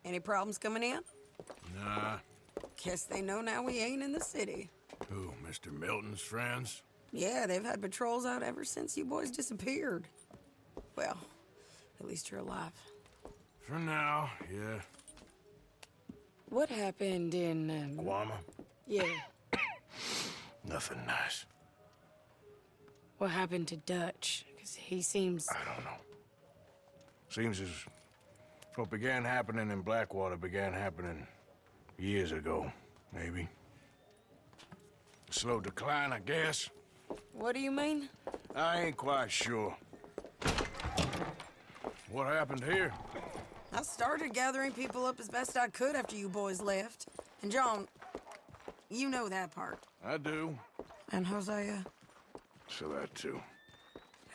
Any problems coming in? Nah. Guess they know now we ain't in the city. Who, Mr. Milton's friends? Yeah, they've had patrols out ever since you boys disappeared. Well, at least you're alive. For now, yeah. What happened in, Guama? Yeah. Nothing nice. What happened to Dutch? Because he seems... I don't know. Seems as what began happening in Blackwater began happening years ago, maybe. Slow decline, I guess. What do you mean? I ain't quite sure. What happened here? I started gathering people up as best I could after you boys left. And John, you know that part. I do. And Hosea? So that too.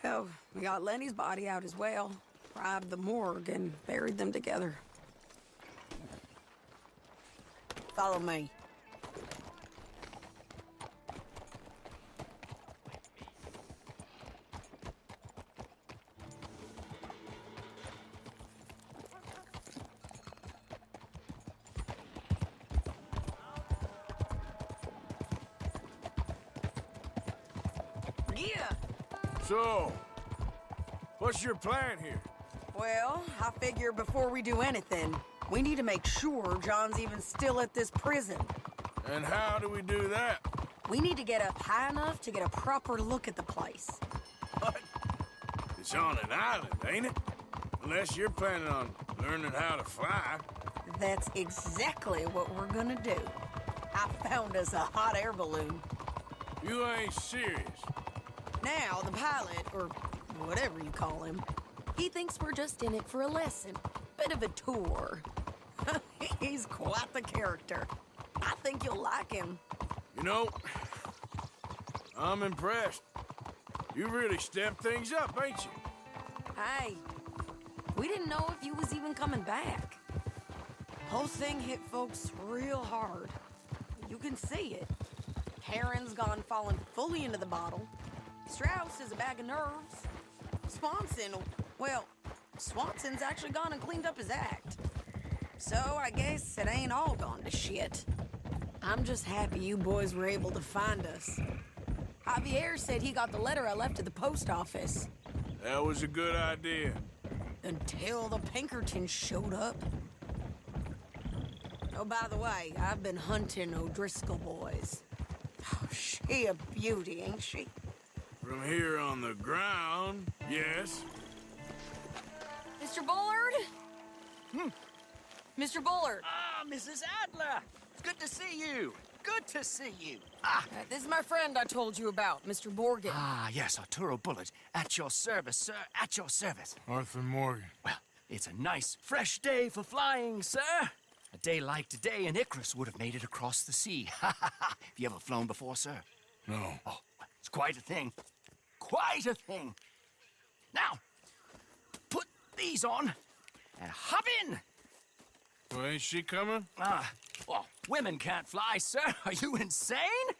Hell, we got Lenny's body out as well. Robbed the morgue and buried them together. Follow me. Yeah. So, what's your plan here? Well, I figure before we do anything, we need to make sure John's even still at this prison. And how do we do that? We need to get up high enough to get a proper look at the place. What? It's on an island, ain't it? Unless you're planning on learning how to fly. That's exactly what we're gonna do. I found us a hot air balloon. You ain't serious. Now, the pilot, or whatever you call him, he thinks we're just in it for a lesson. Bit of a tour. He's quite the character. I think you'll like him. You know, I'm impressed. You really stepped things up, ain't you? Hey, we didn't know if you was even coming back. Whole thing hit folks real hard. You can see it. Heron's gone falling fully into the bottle. Strauss is a bag of nerves. Swanson, well, Swanson's actually gone and cleaned up his act. So I guess it ain't all gone to shit. I'm just happy you boys were able to find us. Javier said he got the letter I left at the post office. That was a good idea. Until the Pinkertons showed up. Oh, by the way, I've been hunting O'Driscoll boys. Oh, she a beauty, ain't she? From here on the ground, yes. Mr. Bullard? Mr. Bullard. Ah, Mrs. Adler! It's good to see you. Good to see you. This is my friend I told you about, Mr. Morgan. Yes, Arturo Bullard. At your service, sir. At your service. Arthur Morgan. Well, it's a nice, fresh day for flying, sir. A day like today, an Icarus would have made it across the sea. Have you ever flown before, sir? No. Oh, it's quite a thing. Quite a thing. Now, put these on and hop in. Well, ain't she coming? Well, women can't fly, sir. Are you insane?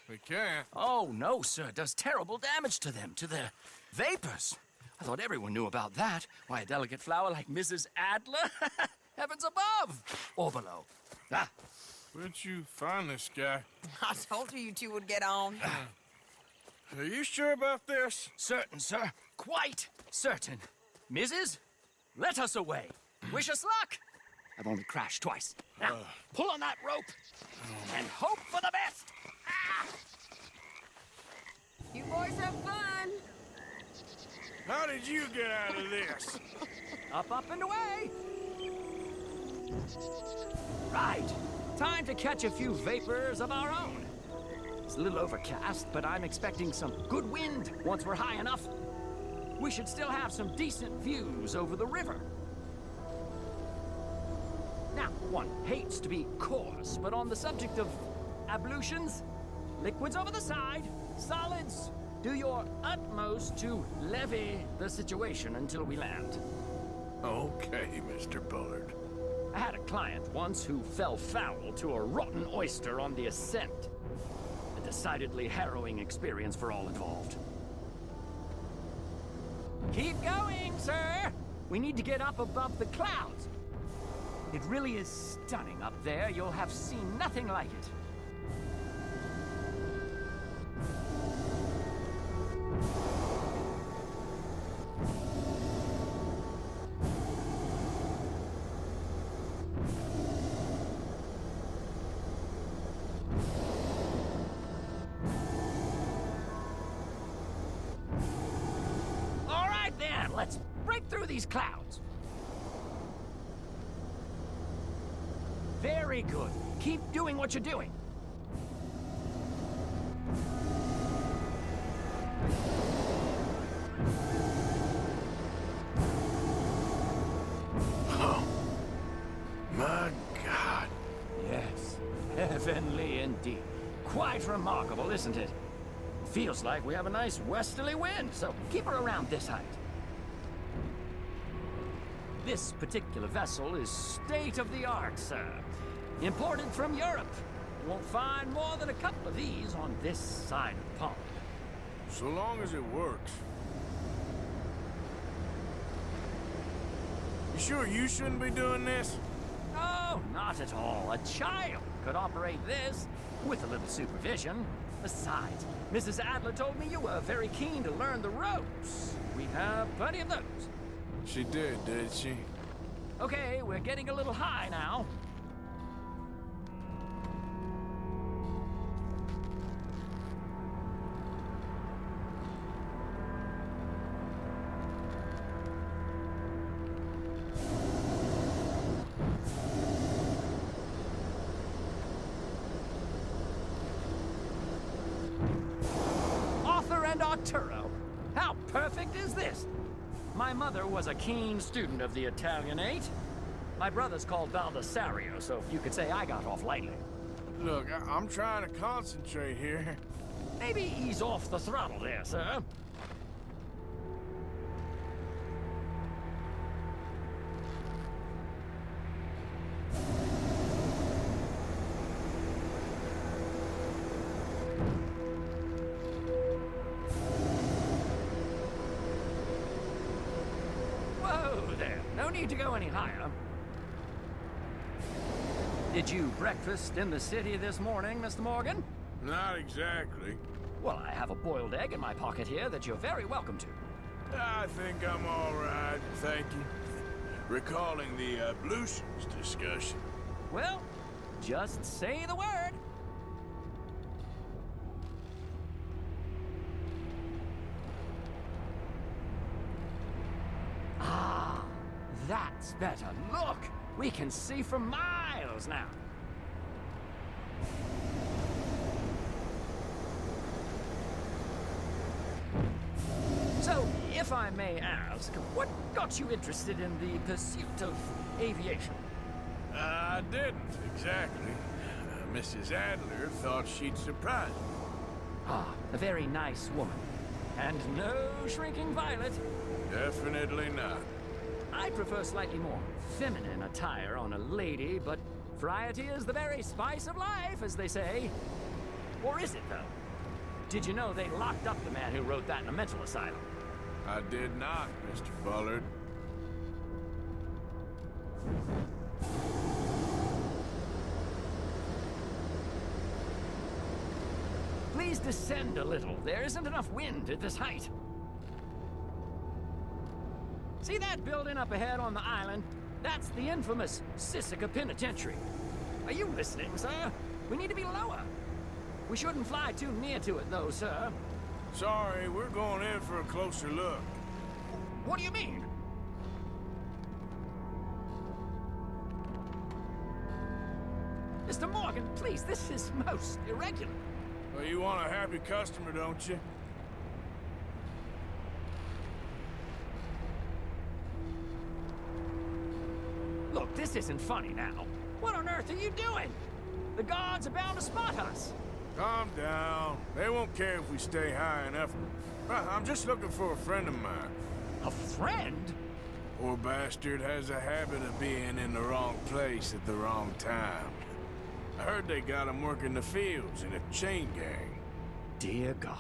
We can't. Oh, no, sir. It does terrible damage to them, to their vapors. I thought everyone knew about that. Why, a delicate flower like Mrs. Adler? Heavens above! Or below. Where'd you find this guy? I told you two would get on. Are you sure about this? Certain, sir. Quite certain. Mrs., let us away. Wish us luck. I've only crashed twice. Now, pull on that rope and hope for the best. You boys have fun. How did you get out of this? Up, and away. Right. Time to catch a few vapors of our own. It's a little overcast, but I'm expecting some good wind once we're high enough. We should still have some decent views over the river. Now, one hates to be coarse, but on the subject of ablutions, liquids over the side, solids, do your utmost to levy the situation until we land. Okay, Mr. Bullard. I had a client once who fell foul to a rotten oyster on the ascent. A decidedly harrowing experience for all involved. Keep going, sir! We need to get up above the clouds. It really is stunning up there. You'll have seen nothing like it. All right then, let's break through these clouds. Very good. Keep doing what you're doing. Oh, my God. Yes, heavenly indeed. Quite remarkable, isn't it? Feels like we have a nice westerly wind, so keep her around this height. This particular vessel is state-of-the-art, sir. Imported from Europe. You won't find more than a couple of these on this side of the pond. So long as it works. You sure you shouldn't be doing this? Oh, not at all. A child could operate this with a little supervision. Besides, Mrs. Adler told me you were very keen to learn the ropes. We have plenty of those. She did she? Okay, we're getting a little high now. Arthur and Arturo. How perfect is this? My mother was a keen student of the Italianate. My brother's called Baldessario, so you could say I got off lightly. Look, I'm trying to concentrate here. Maybe ease off the throttle there, sir. Whoa there. No need to go any higher. Did you breakfast in the city this morning, Mr. Morgan? Not exactly. Well, I have a boiled egg in my pocket here that you're very welcome to. I think I'm all right, thank you. Recalling the ablutions discussion. Well, just say the word. Ah, that's better. Look, we can see for miles now. So, if I may ask, what got you interested in the pursuit of aviation? I didn't, exactly. Mrs. Adler thought she'd surprise me. Ah, a very nice woman. And no shrinking violet. Definitely not. I prefer slightly more feminine attire on a lady, but variety is the very spice of life, as they say. Or is it, though? Did you know they locked up the man who wrote that in a mental asylum? I did not, Mr. Bullard. Please descend a little. There isn't enough wind at this height. See that building up ahead on the island? That's the infamous Sisika Penitentiary. Are you listening, sir? We need to be lower. We shouldn't fly too near to it, though, sir. Sorry, we're going in for a closer look. What do you mean? Mr. Morgan, please, this is most irregular. Well, you want a happy customer, don't you? Look, this isn't funny now. What on earth are you doing? The guards are bound to spot us. Calm down. They won't care if we stay high enough. I'm just looking for a friend of mine. A friend? Poor bastard has a habit of being in the wrong place at the wrong time. I heard they got him working the fields in a chain gang. Dear God.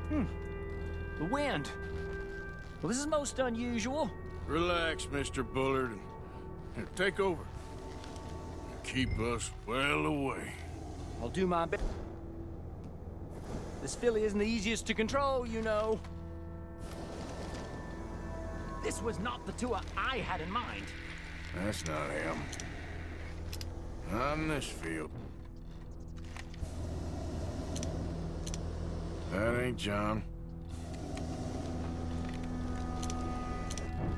The wind. Well, this is most unusual. Relax, Mr. Bullard. Here, take over. Keep us well away. I'll do my best. This filly isn't the easiest to control, you know. This was not the tour I had in mind. That's not him. Not in this field. That ain't John.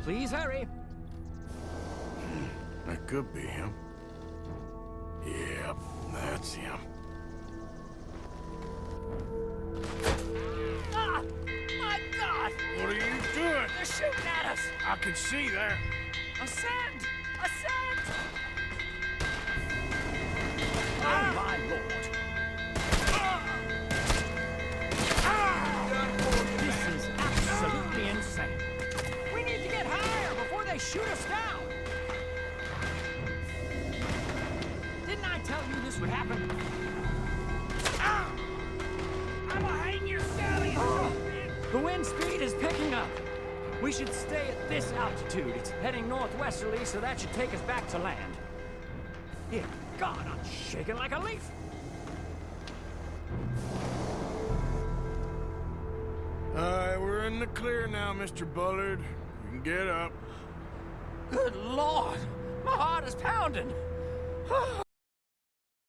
Please hurry. That could be him. Yep, that's him. Ah! My God! What are you doing? They're shooting at us! I can see that. Ascend! Ascend! Oh, my Lord. This is absolutely insane. We need to get higher before they shoot us down. Didn't I tell you this would happen? I'm behind your Sally! The wind speed is picking up. We should stay at this altitude. It's heading northwesterly, so that should take us back to land. Dear God, I'm shaking like a leaf. Alright, we're in the clear now, Mr. Bullard. You can get up. Good Lord! My heart is pounding.